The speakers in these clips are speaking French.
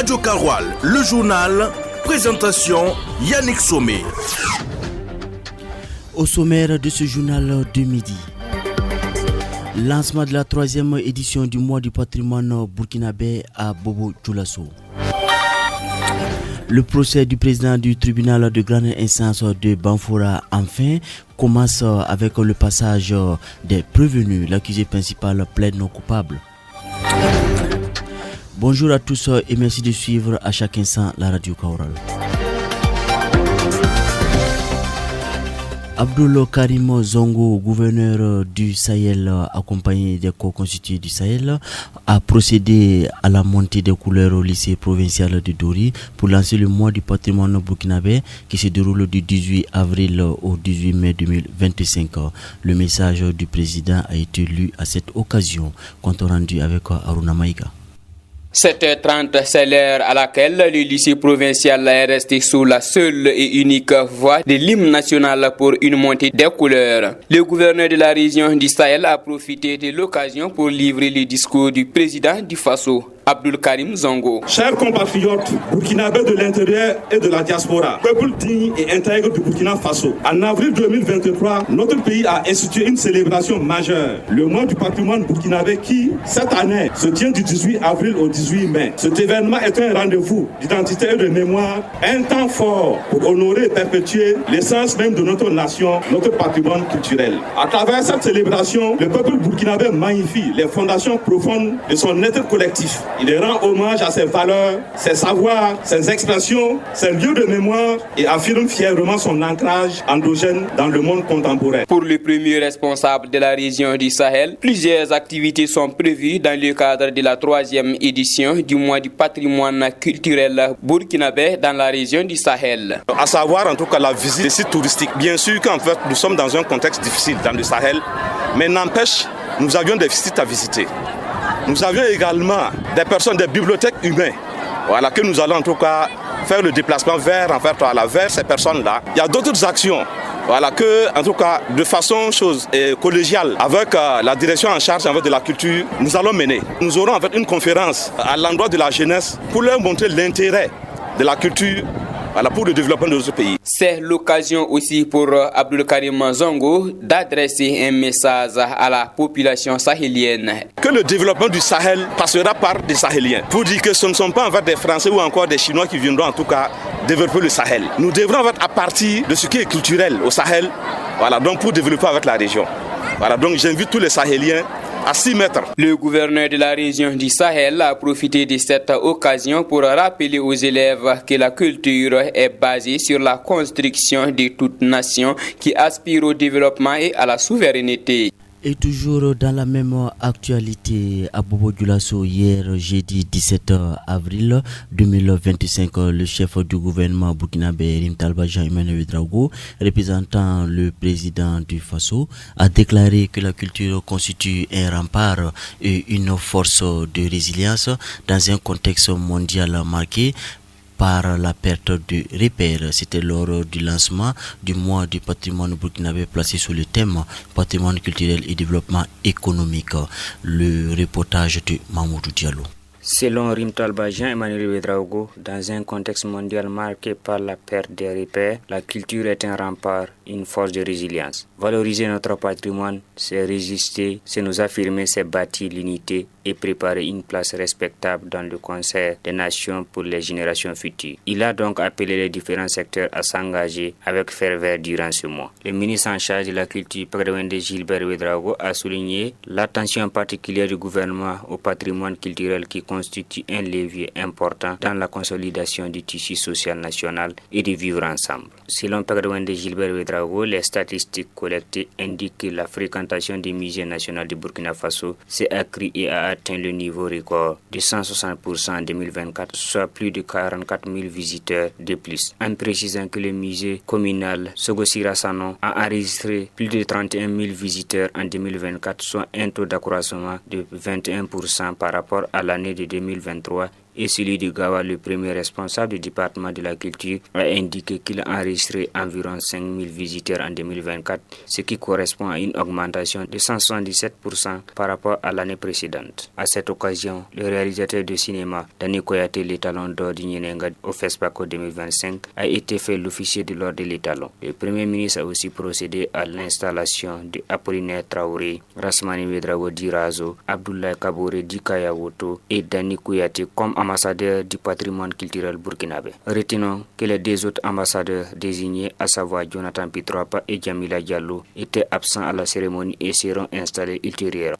Radio Karoual, le journal, présentation Yannick Sommet. Au sommaire de ce journal de midi, lancement de la 3e édition du mois du patrimoine burkinabé à Bobo Dioulasso. Le procès du président du tribunal de grande instance de Banfora enfin commence avec le passage des prévenus. L'accusé principal plaide non coupable. Bonjour à tous et merci de suivre à chaque instant la radio Kaoural. Abdoul Karim Zongo, gouverneur du Sahel, accompagné des co-constitués du Sahel, a procédé à la montée des couleurs au lycée provincial de Dori pour lancer le mois du patrimoine burkinabé qui se déroule du 18 avril au 18 mai 2025. Le message du président a été lu à cette occasion. Compte rendu avec Aruna Maïga. 7h30, c'est l'heure à laquelle le lycée provincial est resté sous la seule et unique voix de l'hymne national pour une montée des couleurs. Le gouverneur de la région du Sahel a profité de l'occasion pour livrer le discours du président du Faso, Abdoul Karim Zongo. Chers compatriotes burkinabés de l'intérieur et de la diaspora, peuple digne et intègre du Burkina Faso, en avril 2023, notre pays a institué une célébration majeure, le mois du patrimoine burkinabé qui, cette année, se tient du 18 avril au 18 mai. Cet événement est un rendez-vous d'identité et de mémoire, un temps fort pour honorer et perpétuer l'essence même de notre nation, notre patrimoine culturel. À travers cette célébration, le peuple burkinabé magnifie les fondations profondes de son être collectif. Il rend hommage à ses valeurs, ses savoirs, ses expressions, ses lieux de mémoire et affirme fièrement son ancrage endogène dans le monde contemporain. Pour le premier responsable de la région du Sahel, plusieurs activités sont prévues dans le cadre de la 3e édition du mois du patrimoine culturel burkinabé dans la région du Sahel. À savoir en tout cas la visite des sites touristiques. Bien sûr qu'en fait nous sommes dans un contexte difficile dans le Sahel, mais n'empêche, nous avions des sites à visiter. Nous avions également des personnes, des bibliothèques humaines, voilà, que nous allons en tout cas faire le déplacement vers ces personnes-là. Il y a d'autres actions, voilà, que en tout cas de façon collégiale avec la direction en charge de la culture, nous allons mener. Nous aurons en fait une conférence à l'endroit de la jeunesse pour leur montrer l'intérêt de la culture. Voilà, pour le développement de notre pays. C'est l'occasion aussi pour Abdoul Karim Zongo d'adresser un message à la population sahélienne. Que le développement du Sahel passera par des Sahéliens. Pour dire que ce ne sont pas en fait des Français ou encore des Chinois qui viendront en tout cas développer le Sahel. Nous devrons en fait à partir de ce qui est culturel au Sahel, voilà, donc pour développer avec la région. Voilà, donc j'invite tous les Sahéliens à 6 mètres. Le gouverneur de la région du Sahel a profité de cette occasion pour rappeler aux élèves que la culture est basée sur la construction de toute nation qui aspire au développement et à la souveraineté. Et toujours dans la même actualité, à Bobo Dioulasso, hier, jeudi 17 avril 2025, le chef du gouvernement burkinabé, Rim Talbajan Emmanuel Ouedraogo, représentant le président du Faso, a déclaré que la culture constitue un rempart et une force de résilience dans un contexte mondial marqué par la perte de repères. C'était lors du lancement du mois du patrimoine burkinabé placé sous le thème patrimoine culturel et développement économique. Le reportage de Mamoudou Diallo. Selon Rim Talbajan Emmanuel Ouedraogo, dans un contexte mondial marqué par la perte des repères, la culture est un rempart, une force de résilience. Valoriser notre patrimoine, c'est résister, c'est nous affirmer, c'est bâtir l'unité et préparer une place respectable dans le concert des nations pour les générations futures. Il a donc appelé les différents secteurs à s'engager avec ferveur durant ce mois. Le ministre en charge de la culture, Pagdewende Gilbert Ouedraogo, a souligné l'attention particulière du gouvernement au patrimoine culturel qui constitue un levier important dans la consolidation du tissu social national et de vivre ensemble. Selon Pagdewende Gilbert Ouedraogo, les statistiques collectées indiquent que la fréquentation des musées nationaux du Burkina Faso s'est accrue et a atteint le niveau record de 160% en 2024, soit plus de 44 000 visiteurs de plus. En précisant que le musée communal Sogosira Sanon a enregistré plus de 31 000 visiteurs en 2024, soit un taux d'accroissement de 21% par rapport à l'année de 2023 et celui de Gawa, le premier responsable du département de la culture, a indiqué qu'il a enregistré environ 5000 visiteurs en 2024, ce qui correspond à une augmentation de 177% par rapport à l'année précédente. À cette occasion, le réalisateur de cinéma Dani Koyate, l'étalon d'or du Nyenenga au FESPACO 2025, a été fait l'officier de l'ordre de l'étalon. Le Premier ministre a aussi procédé à l'installation de Apollinaire Traoré, Rasmani Vedrago Dirazo, Abdoulaye Kabouré Dikaya Woto et Dani Koyate comme ambassadeurs du patrimoine culturel burkinabé. Retenons que les deux autres ambassadeurs désignés, à savoir Jonathan Pitroapa et Jamila Diallo, étaient absents à la cérémonie et seront installés ultérieurement.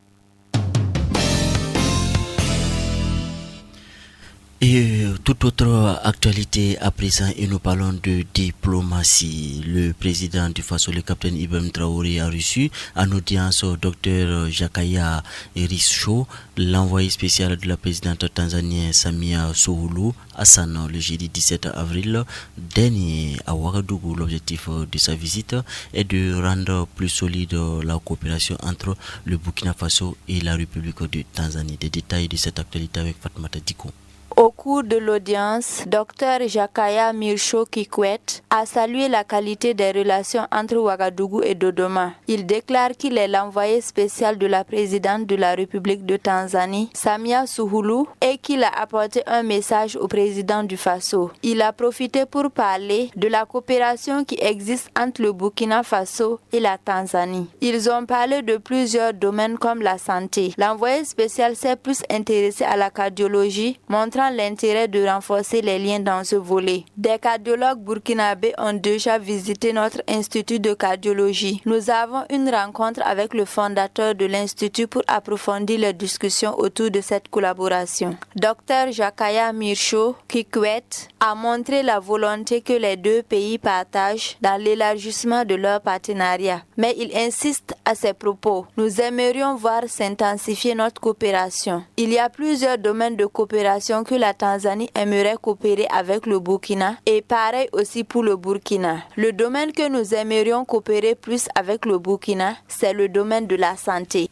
Et toute autre actualité à présent, et nous parlons de diplomatie. Le président du Faso, le capitaine Ibrahim Traoré, a reçu en audience au docteur Jakaya Erisho, l'envoyé spécial de la présidente tanzanienne Samia Suluhu Hassan, le jeudi 17 avril dernier à Ouagadougou. L'objectif de sa visite est de rendre plus solide la coopération entre le Burkina Faso et la République de Tanzanie. Des détails de cette actualité avec Fatmata Diko. Au cours de l'audience, Dr Jakaya Mircho Kikwet a salué la qualité des relations entre Ouagadougou et Dodoma. Il déclare qu'il est l'envoyé spécial de la présidente de la République de Tanzanie, Samia Suluhu, et qu'il a apporté un message au président du Faso. Il a profité pour parler de la coopération qui existe entre le Burkina Faso et la Tanzanie. Ils ont parlé de plusieurs domaines comme la santé. L'envoyé spécial s'est plus intéressé à la cardiologie, montrant l'intérêt de renforcer les liens dans ce volet. Des cardiologues burkinabés ont déjà visité notre institut de cardiologie. Nous avons une rencontre avec le fondateur de l'institut pour approfondir les discussions autour de cette collaboration. Dr Jakaya Mircho Kikwet a montré la volonté que les deux pays partagent dans l'élargissement de leur partenariat. Mais il insiste à ses propos. Nous aimerions voir s'intensifier notre coopération. Il y a plusieurs domaines de coopération que la Tanzanie aimerait coopérer avec le Burkina et pareil aussi pour le Burkina. Le domaine que nous aimerions coopérer plus avec le Burkina, c'est le domaine de la santé.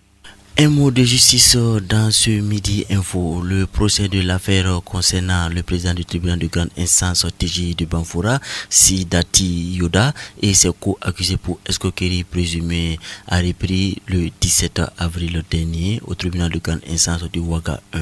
Un mot de justice dans ce Midi Info. Le procès de l'affaire concernant le président du tribunal de grande instance TGI de Banfora, Sidati Yoda, et ses co-accusés pour escroquerie présumée a repris le 17 avril dernier au tribunal de grande instance de Ouaga 1.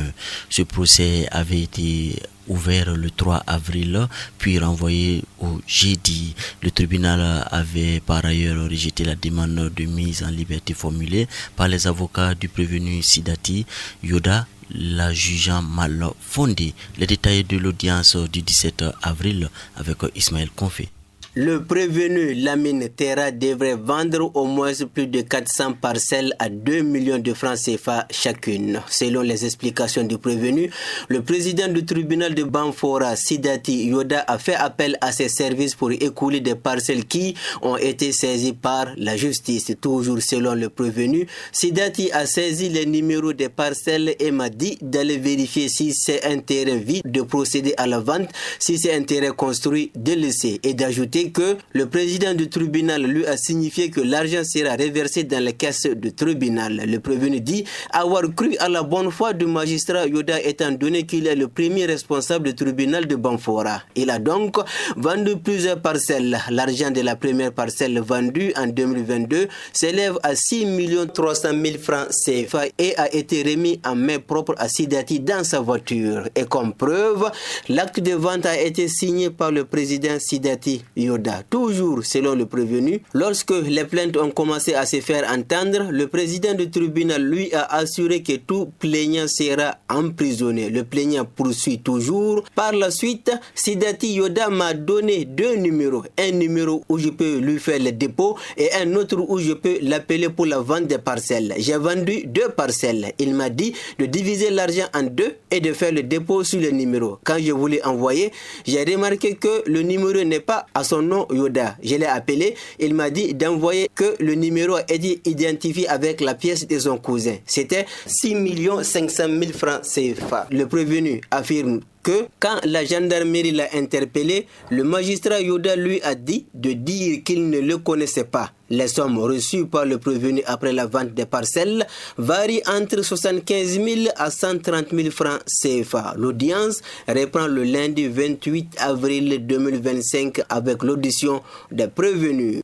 Ce procès avait été ouvert le 3 avril, puis renvoyé au jeudi. Le tribunal avait par ailleurs rejeté la demande de mise en liberté formulée par les avocats du prévenu Sidati Yoda, la jugeant mal fondée. Les détails de l'audience du 17 avril avec Ismaël Confé. Le prévenu Lamine Terra devrait vendre au moins plus de 400 parcelles à 2 millions de francs CFA chacune. Selon les explications du prévenu, le président du tribunal de Banfora, Sidati Yoda, a fait appel à ses services pour écouler des parcelles qui ont été saisies par la justice. Toujours selon le prévenu, Sidati a saisi les numéros des parcelles et m'a dit d'aller vérifier si c'est un terrain vide, de procéder à la vente, si c'est un terrain construit, de laisser, et d'ajouter que le président du tribunal lui a signifié que l'argent sera reversé dans les caisses du tribunal. Le prévenu dit avoir cru à la bonne foi du magistrat Yoda étant donné qu'il est le premier responsable du tribunal de Banfora. Il a donc vendu plusieurs parcelles. L'argent de la première parcelle vendue en 2022 s'élève à 6 300 000 francs CFA et a été remis en main propre à Sidati dans sa voiture. Et comme preuve, l'acte de vente a été signé par le président Sidati Yoda. Toujours selon le prévenu, lorsque les plaintes ont commencé à se faire entendre, le président du tribunal lui a assuré que tout plaignant sera emprisonné. Le plaignant poursuit toujours. Par la suite, Sidati Yoda m'a donné 2 numéros. Un numéro où je peux lui faire le dépôt et un autre où je peux l'appeler pour la vente des parcelles. J'ai vendu 2 parcelles. Il m'a dit de diviser l'argent en 2 et de faire le dépôt sur le numéro. Quand je voulais envoyer, j'ai remarqué que le numéro n'est pas à son nom Yoda. Je l'ai appelé, il m'a dit d'envoyer que le numéro a été identifié avec la pièce de son cousin. C'était 6 500 000 francs CFA. Le prévenu affirme que quand la gendarmerie l'a interpellé, le magistrat Yoda lui a dit de dire qu'il ne le connaissait pas. Les sommes reçues par le prévenu après la vente des parcelles varient entre 75 000 à 130 000 francs CFA. L'audience reprend le lundi 28 avril 2025 avec l'audition des prévenus.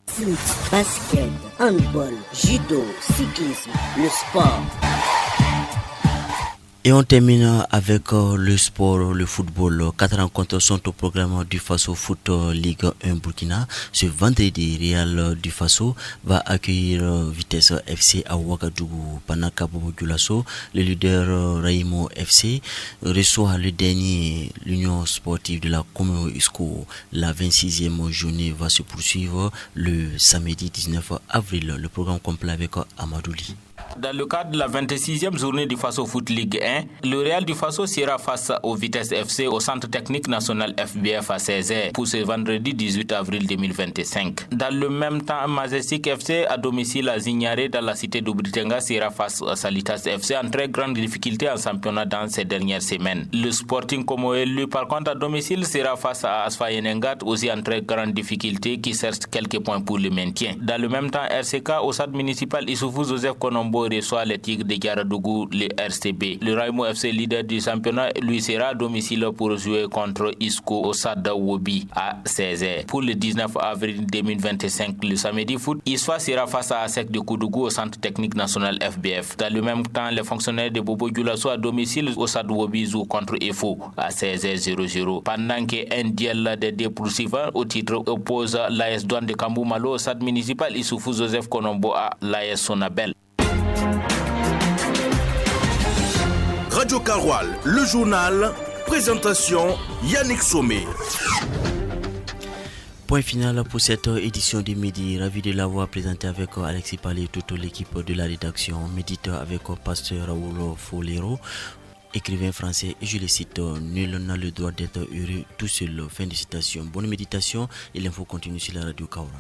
Foot, basket, handball, judo, cyclisme, le sport. Et on termine avec le sport, le football. 4 rencontres sont au programme du Faso Foot Ligue 1 Burkina. Ce vendredi, Real du Faso va accueillir Vitesse FC à Ouagadougou. Pendant qu'Abobo Dioulasso, le leader Raimo FC reçoit le dernier l'Union sportive de la Comeo Isco. La 26e journée va se poursuivre le samedi 19 avril. Le programme complet avec Amadouli. Dans le cadre de la 26e journée du Faso Foot Ligue 1, le Real du Faso sera face au Vitesse FC au Centre technique national FBF à 16h pour ce vendredi 18 avril 2025. Dans le même temps, Majestic FC à domicile à Zignaré dans la cité d'Oubritenga sera face à Salitas FC en très grande difficulté en championnat dans ces dernières semaines. Le Sporting Como élu par contre à domicile sera face à Asfayenengat aussi en très grande difficulté qui cherche quelques points pour le maintien. Dans le même temps, RCK au stade municipal Issoufou Joseph Konombo reçoit les Tigres de Yaradougou, les RCB. Le Raimo FC, leader du championnat, lui sera à domicile pour jouer contre Isco au stade Wobi à 16h. Pour le 19 avril 2025, le samedi foot, Isfa sera face à ASEC de Koudougou au centre technique national FBF. Dans le même temps, les fonctionnaires de Bobo Dioulasso à domicile au stade Wobi jouent contre EFO à 16h00. Pendant qu'un duel des deux poursuivants au titre oppose l'AS Douane de Kambou Malo au stade municipal Issoufou Joseph Konombo à l'AS Sonabel. Radio Karoual, le journal, présentation Yannick Somé. Point final pour cette édition du midi. Ravi de l'avoir présenté avec Alexis Palais et toute l'équipe de la rédaction. Méditeur avec Pasteur Raoul Folero, écrivain français, et je le cite, nul n'a le droit d'être heureux tout seul. Fin de citation. Bonne méditation et l'info continue sur la radio Karoual.